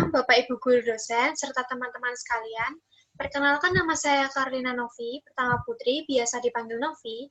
siang, Bapak Ibu Guru dosen, serta teman-teman sekalian. Perkenalkan, nama saya Karlina Novi, Pertama Putri, biasa dipanggil Novi,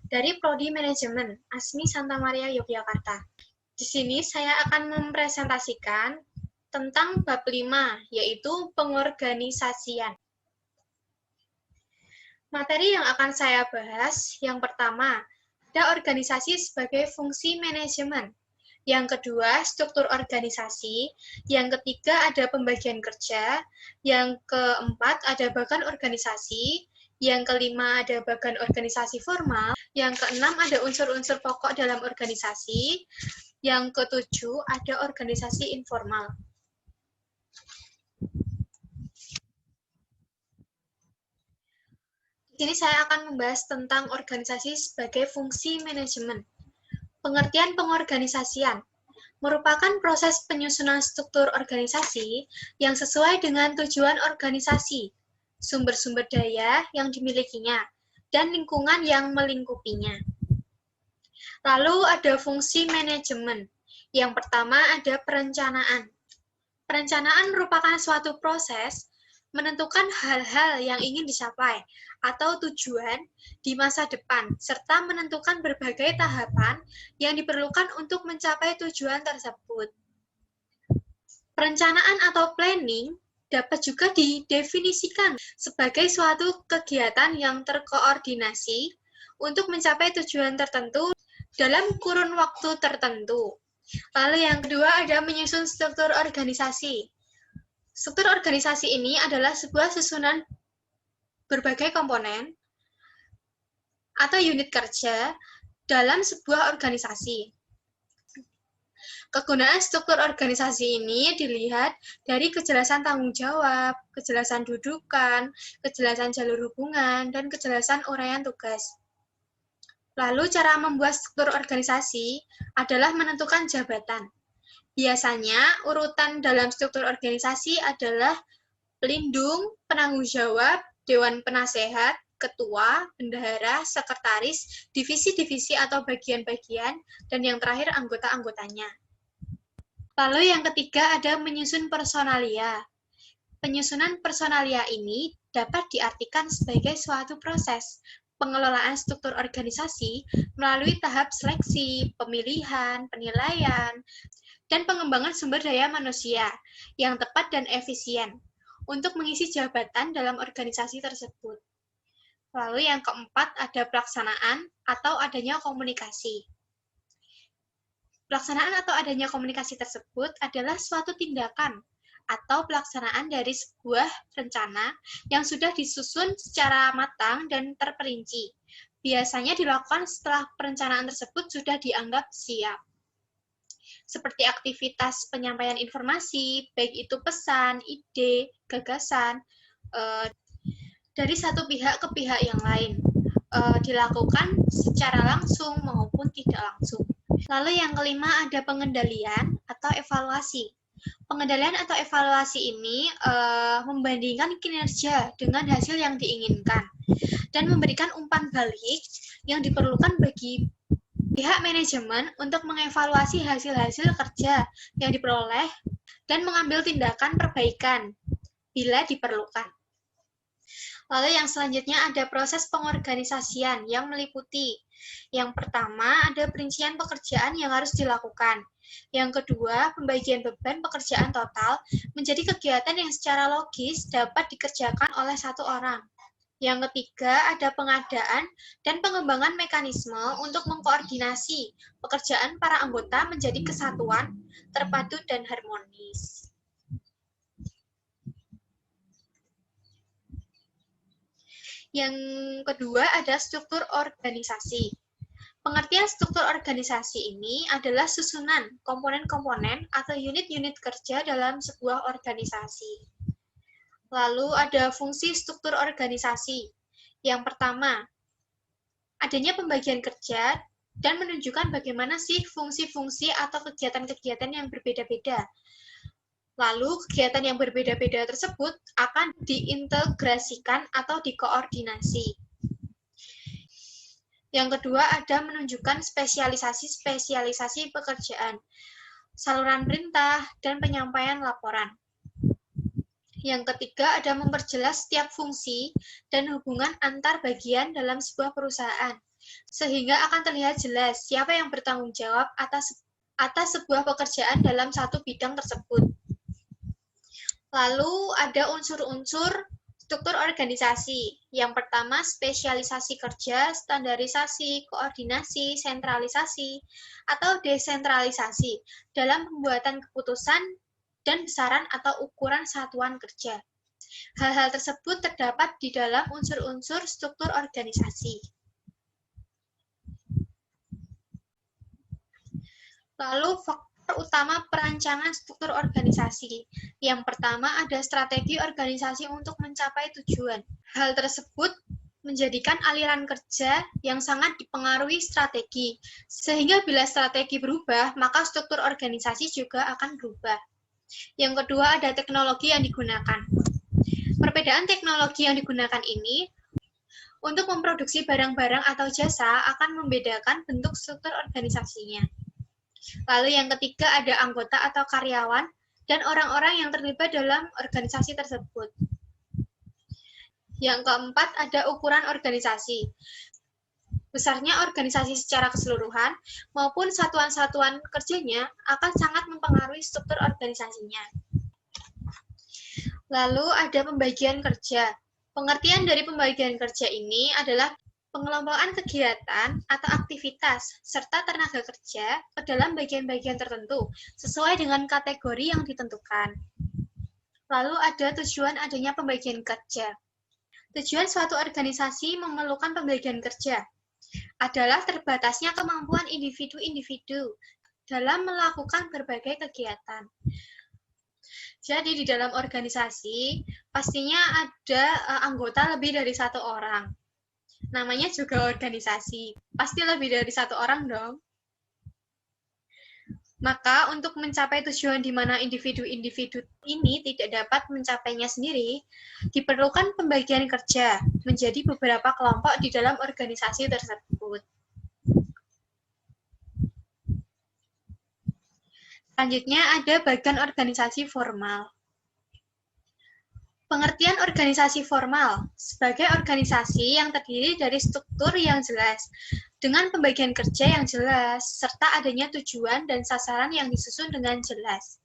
dari Prodi Manajemen, ASMI Santa Maria, Yogyakarta. Di sini saya akan mempresentasikan tentang bab 5, yaitu pengorganisasian. Materi yang akan saya bahas, yang pertama, ada organisasi sebagai fungsi manajemen. Yang kedua, struktur organisasi. Yang ketiga, ada pembagian kerja. Yang keempat, ada bagan organisasi. Yang kelima, ada bagan organisasi formal. Yang keenam, ada unsur-unsur pokok dalam organisasi. Yang ketujuh, ada organisasi informal. Di sini saya akan membahas tentang organisasi sebagai fungsi manajemen. Pengertian pengorganisasian merupakan proses penyusunan struktur organisasi yang sesuai dengan tujuan organisasi, sumber-sumber daya yang dimilikinya, dan lingkungan yang melingkupinya. Lalu ada fungsi manajemen. Yang pertama ada perencanaan. Perencanaan merupakan suatu proses menentukan hal-hal yang ingin dicapai atau tujuan di masa depan, serta menentukan berbagai tahapan yang diperlukan untuk mencapai tujuan tersebut. Perencanaan atau planning dapat juga didefinisikan sebagai suatu kegiatan yang terkoordinasi untuk mencapai tujuan tertentu dalam kurun waktu tertentu. Lalu yang kedua ada menyusun struktur organisasi. Struktur organisasi ini adalah sebuah susunan berbagai komponen atau unit kerja dalam sebuah organisasi. Kegunaan struktur organisasi ini dilihat dari kejelasan tanggung jawab, kejelasan dudukan, kejelasan jalur hubungan, dan kejelasan uraian tugas. Lalu cara membuat struktur organisasi adalah menentukan jabatan. Biasanya urutan dalam struktur organisasi adalah pelindung, penanggung jawab, dewan penasehat, ketua, bendahara, sekretaris, divisi-divisi atau bagian-bagian, dan yang terakhir anggota-anggotanya. Lalu yang ketiga ada menyusun personalia. Penyusunan personalia ini dapat diartikan sebagai suatu proses pengelolaan struktur organisasi melalui tahap seleksi, pemilihan, penilaian, dan pengembangan sumber daya manusia yang tepat dan efisien untuk mengisi jabatan dalam organisasi tersebut. Lalu yang keempat ada pelaksanaan atau adanya komunikasi. Pelaksanaan atau adanya komunikasi tersebut adalah suatu tindakan atau pelaksanaan dari sebuah rencana yang sudah disusun secara matang dan terperinci. Biasanya dilakukan setelah perencanaan tersebut sudah dianggap siap. Seperti aktivitas penyampaian informasi, baik itu pesan, ide, gagasan, dari satu pihak ke pihak yang lain, dilakukan secara langsung maupun tidak langsung. Lalu yang kelima ada pengendalian atau evaluasi. Pengendalian atau evaluasi ini membandingkan kinerja dengan hasil yang diinginkan dan memberikan umpan balik yang diperlukan bagi pihak manajemen untuk mengevaluasi hasil-hasil kerja yang diperoleh dan mengambil tindakan perbaikan bila diperlukan. Lalu yang selanjutnya ada proses pengorganisasian yang meliputi. Yang pertama ada perincian pekerjaan yang harus dilakukan. Yang kedua, pembagian beban pekerjaan total menjadi kegiatan yang secara logis dapat dikerjakan oleh satu orang. Yang ketiga, ada pengadaan dan pengembangan mekanisme untuk mengkoordinasi pekerjaan para anggota menjadi kesatuan, terpadu, dan harmonis. Yang kedua, ada struktur organisasi. Pengertian struktur organisasi ini adalah susunan komponen-komponen atau unit-unit kerja dalam sebuah organisasi. Lalu ada fungsi struktur organisasi. Yang pertama, adanya pembagian kerja dan menunjukkan bagaimana sih fungsi-fungsi atau kegiatan-kegiatan yang berbeda-beda. Lalu kegiatan yang berbeda-beda tersebut akan diintegrasikan atau dikoordinasi. Yang kedua ada menunjukkan spesialisasi-spesialisasi pekerjaan, saluran perintah, dan penyampaian laporan. Yang ketiga ada memperjelas setiap fungsi dan hubungan antar bagian dalam sebuah perusahaan, sehingga akan terlihat jelas siapa yang bertanggung jawab atas sebuah pekerjaan dalam satu bidang tersebut. Lalu ada unsur-unsur struktur organisasi. Yang pertama, spesialisasi kerja, standarisasi, koordinasi, sentralisasi, atau desentralisasi dalam pembuatan keputusan dan besaran atau ukuran satuan kerja. Hal-hal tersebut terdapat di dalam unsur-unsur struktur organisasi. Lalu faktor utama perancangan struktur organisasi. Yang pertama ada strategi organisasi untuk mencapai tujuan. Hal tersebut menjadikan aliran kerja yang sangat dipengaruhi strategi, sehingga bila strategi berubah, maka struktur organisasi juga akan berubah. Yang kedua ada teknologi yang digunakan. Perbedaan teknologi yang digunakan ini untuk memproduksi barang-barang atau jasa akan membedakan bentuk struktur organisasinya. Lalu yang ketiga ada anggota atau karyawan dan orang-orang yang terlibat dalam organisasi tersebut. Yang keempat ada ukuran organisasi. Besarnya organisasi secara keseluruhan maupun satuan-satuan kerjanya akan sangat mempengaruhi struktur organisasinya. Lalu ada pembagian kerja. Pengertian dari pembagian kerja ini adalah pengelompokan kegiatan atau aktivitas serta tenaga kerja ke dalam bagian-bagian tertentu sesuai dengan kategori yang ditentukan. Lalu ada tujuan adanya pembagian kerja. Tujuan suatu organisasi memerlukan pembagian kerja adalah terbatasnya kemampuan individu-individu dalam melakukan berbagai kegiatan. Jadi di dalam organisasi pastinya ada anggota lebih dari satu orang. Namanya juga organisasi, pasti lebih dari satu orang dong. Maka untuk mencapai tujuan di mana individu-individu ini tidak dapat mencapainya sendiri, diperlukan pembagian kerja menjadi beberapa kelompok di dalam organisasi tersebut. Selanjutnya ada bagian organisasi formal. Pengertian organisasi formal sebagai organisasi yang terdiri dari struktur yang jelas, dengan pembagian kerja yang jelas, serta adanya tujuan dan sasaran yang disusun dengan jelas.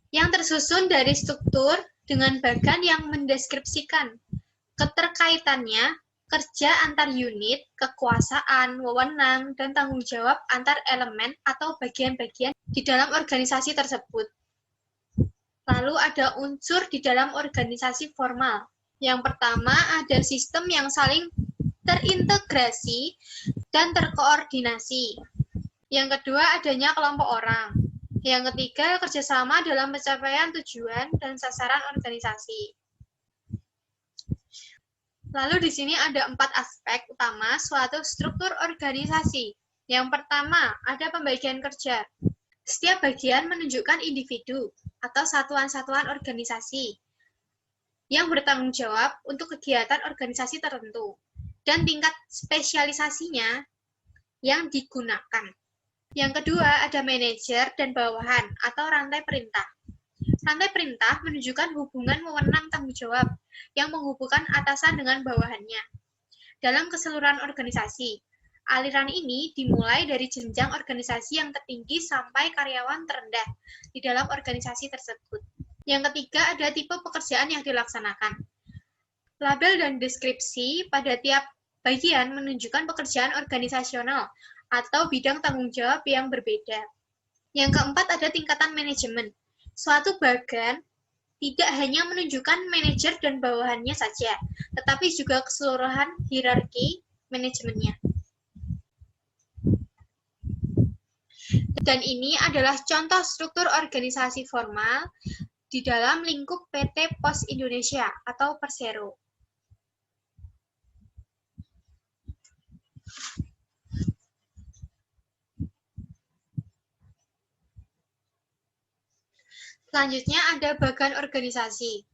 Yang tersusun dari struktur dengan bagan yang mendeskripsikan keterkaitannya, kerja antar unit, kekuasaan, wewenang, dan tanggung jawab antar elemen atau bagian-bagian di dalam organisasi tersebut. Lalu ada unsur di dalam organisasi formal. Yang pertama ada sistem yang saling terintegrasi dan terkoordinasi. Yang kedua adanya kelompok orang. Yang ketiga kerjasama dalam pencapaian tujuan dan sasaran organisasi. Lalu di sini ada 4 aspek utama suatu struktur organisasi. Yang pertama ada pembagian kerja. Setiap bagian menunjukkan individu atau satuan-satuan organisasi yang bertanggung jawab untuk kegiatan organisasi tertentu dan tingkat spesialisasinya yang digunakan. Yang kedua ada manajer dan bawahan atau rantai perintah. Rantai perintah menunjukkan hubungan wewenang tanggung jawab yang menghubungkan atasan dengan bawahannya. Dalam keseluruhan organisasi, aliran ini dimulai dari jenjang organisasi yang tertinggi sampai karyawan terendah di dalam organisasi tersebut. Yang ketiga ada tipe pekerjaan yang dilaksanakan. Label dan deskripsi pada tiap bagian menunjukkan pekerjaan organisasional atau bidang tanggung jawab yang berbeda. Yang keempat ada tingkatan manajemen. Suatu bagan tidak hanya menunjukkan manajer dan bawahannya saja, tetapi juga keseluruhan hierarki manajemennya. Dan ini adalah contoh struktur organisasi formal di dalam lingkup PT Pos Indonesia atau Persero. Selanjutnya ada bagan organisasi.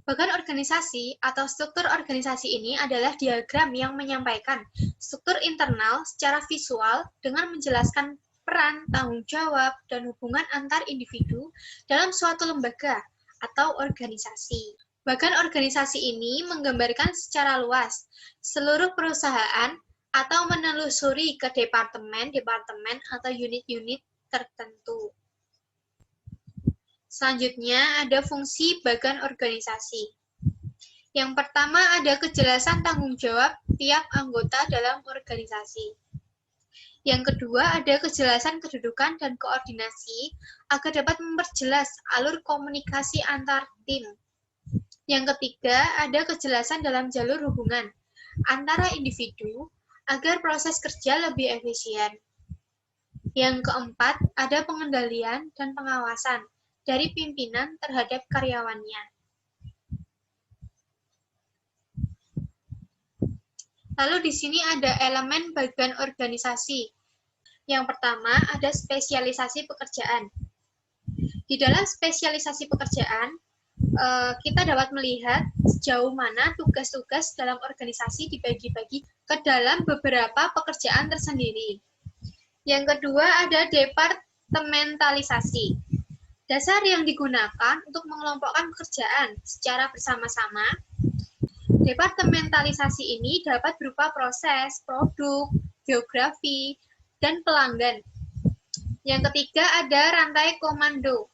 Bagan organisasi atau struktur organisasi ini adalah diagram yang menyampaikan struktur internal secara visual dengan menjelaskan peran, tanggung jawab, dan hubungan antar individu dalam suatu lembaga atau organisasi. Bahkan organisasi ini menggambarkan secara luas seluruh perusahaan atau menelusuri ke departemen-departemen atau unit-unit tertentu. Selanjutnya ada fungsi bagan organisasi. Yang pertama ada kejelasan tanggung jawab tiap anggota dalam organisasi. Yang kedua ada kejelasan kedudukan dan koordinasi agar dapat memperjelas alur komunikasi antar tim. Yang ketiga ada kejelasan dalam jalur hubungan antara individu agar proses kerja lebih efisien. Yang keempat ada pengendalian dan pengawasan dari pimpinan terhadap karyawannya. Lalu di sini ada elemen bagian organisasi. Yang pertama ada spesialisasi pekerjaan. Di dalam spesialisasi pekerjaan, kita dapat melihat sejauh mana tugas-tugas dalam organisasi dibagi-bagi ke dalam beberapa pekerjaan tersendiri. Yang kedua ada departementalisasi. Dasar yang digunakan untuk mengelompokkan pekerjaan secara bersama-sama. Departementalisasi ini dapat berupa proses, produk, geografi, dan pelanggan. Yang ketiga ada rantai komando.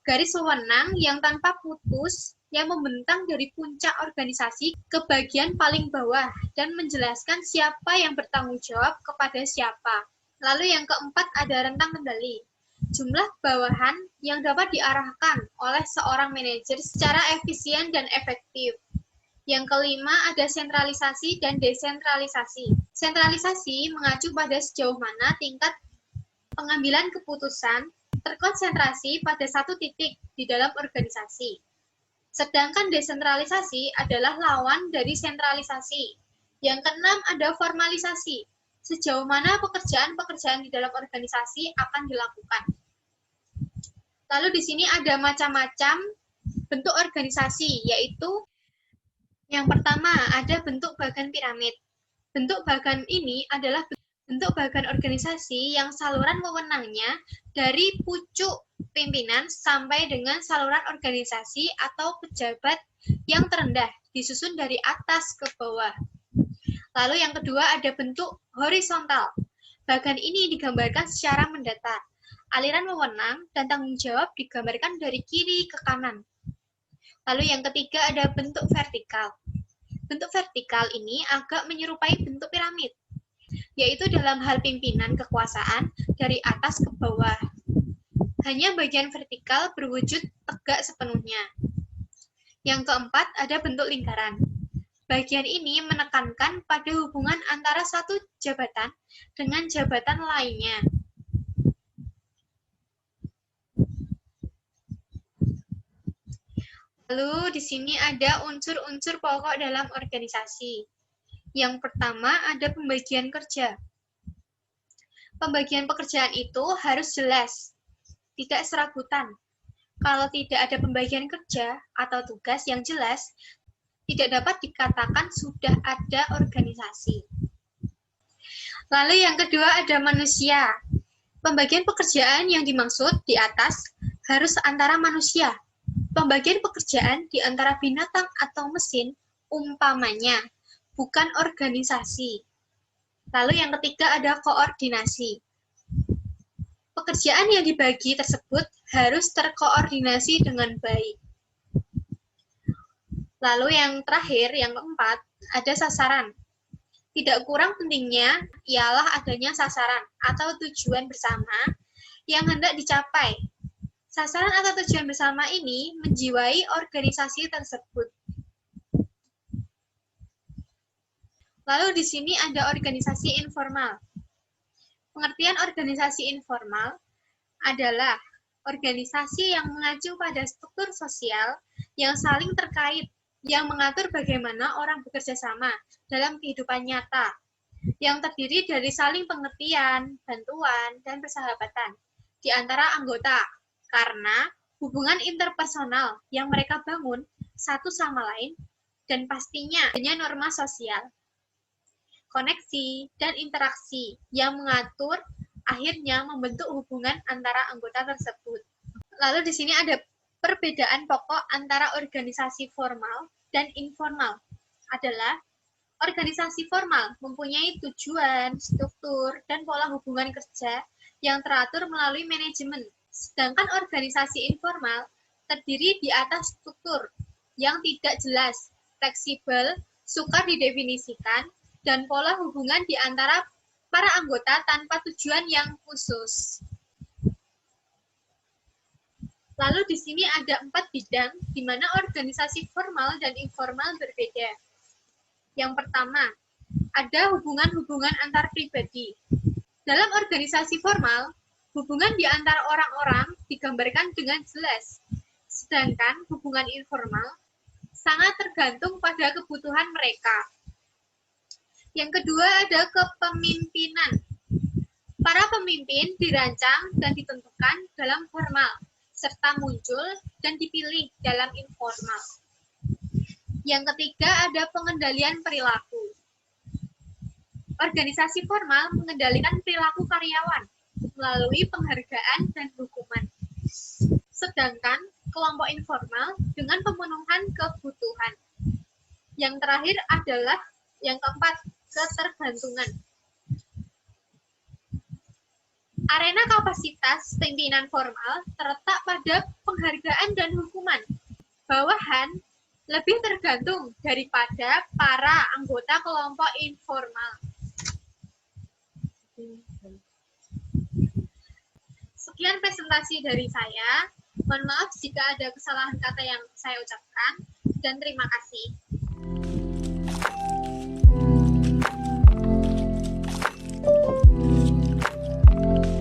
Garis wewenang yang tanpa putus yang membentang dari puncak organisasi ke bagian paling bawah dan menjelaskan siapa yang bertanggung jawab kepada siapa. Lalu yang keempat ada rentang kendali. Jumlah bawahan yang dapat diarahkan oleh seorang manajer secara efisien dan efektif. Yang kelima ada sentralisasi dan desentralisasi. Sentralisasi mengacu pada sejauh mana tingkat pengambilan keputusan terkonsentrasi pada satu titik di dalam organisasi. Sedangkan desentralisasi adalah lawan dari sentralisasi. Yang keenam ada formalisasi. Sejauh mana pekerjaan-pekerjaan di dalam organisasi akan dilakukan. Lalu di sini ada macam-macam bentuk organisasi, yaitu yang pertama ada bentuk bagan piramid. Bentuk bagan ini adalah bentuk bagan organisasi yang saluran wewenangnya dari pucuk pimpinan sampai dengan saluran organisasi atau pejabat yang terendah, disusun dari atas ke bawah. Lalu yang kedua ada bentuk horizontal. Bagan ini digambarkan secara mendatar. Aliran wewenang dan tanggung jawab digambarkan dari kiri ke kanan. Lalu yang ketiga ada bentuk vertikal. Bentuk vertikal ini agak menyerupai bentuk piramid, yaitu dalam hal pimpinan kekuasaan dari atas ke bawah. Hanya bagian vertikal berwujud tegak sepenuhnya. Yang keempat ada bentuk lingkaran. Bagian ini menekankan pada hubungan antara satu jabatan dengan jabatan lainnya. Lalu di sini ada unsur-unsur pokok dalam organisasi. Yang pertama ada pembagian kerja. Pembagian pekerjaan itu harus jelas, tidak serabutan. Kalau tidak ada pembagian kerja atau tugas yang jelas, tidak dapat dikatakan sudah ada organisasi. Lalu yang kedua ada manusia. Pembagian pekerjaan yang dimaksud di atas harus antara manusia. Pembagian pekerjaan di antara binatang atau mesin, umpamanya, bukan organisasi. Lalu yang ketiga ada koordinasi. Pekerjaan yang dibagi tersebut harus terkoordinasi dengan baik. Lalu yang terakhir, yang keempat, ada sasaran. Tidak kurang pentingnya ialah adanya sasaran atau tujuan bersama yang hendak dicapai. Sasaran atau tujuan bersama ini menjiwai organisasi tersebut. Lalu di sini ada organisasi informal. Pengertian organisasi informal adalah organisasi yang mengacu pada struktur sosial yang saling terkait, yang mengatur bagaimana orang bekerja sama dalam kehidupan nyata, yang terdiri dari saling pengertian, bantuan, dan persahabatan di antara anggota, karena hubungan interpersonal yang mereka bangun satu sama lain, dan pastinya adanya norma sosial, koneksi, dan interaksi yang mengatur akhirnya membentuk hubungan antara anggota tersebut. Lalu di sini ada Perbedaan pokok antara organisasi formal dan informal adalah organisasi formal mempunyai tujuan, struktur, dan pola hubungan kerja yang teratur melalui manajemen. Sedangkan organisasi informal terdiri di atas struktur yang tidak jelas, fleksibel, sukar didefinisikan, dan pola hubungan di antara para anggota tanpa tujuan yang khusus. Lalu di sini ada 4 bidang di mana organisasi formal dan informal berbeda. Yang pertama, ada hubungan-hubungan antar pribadi. Dalam organisasi formal, hubungan di antara orang-orang digambarkan dengan jelas. Sedangkan hubungan informal sangat tergantung pada kebutuhan mereka. Yang kedua ada kepemimpinan. Para pemimpin dirancang dan ditentukan dalam formal, serta muncul dan dipilih dalam informal. Yang ketiga ada pengendalian perilaku. Organisasi formal mengendalikan perilaku karyawan melalui penghargaan dan hukuman. Sedangkan kelompok informal dengan pemenuhan kebutuhan. Yang terakhir adalah yang keempat, ketergantungan. Arena kapasitas pimpinan formal terletak pada penghargaan dan hukuman. Bawahan lebih tergantung daripada para anggota kelompok informal. Sekian presentasi dari saya. Mohon maaf jika ada kesalahan kata yang saya ucapkan, dan terima kasih.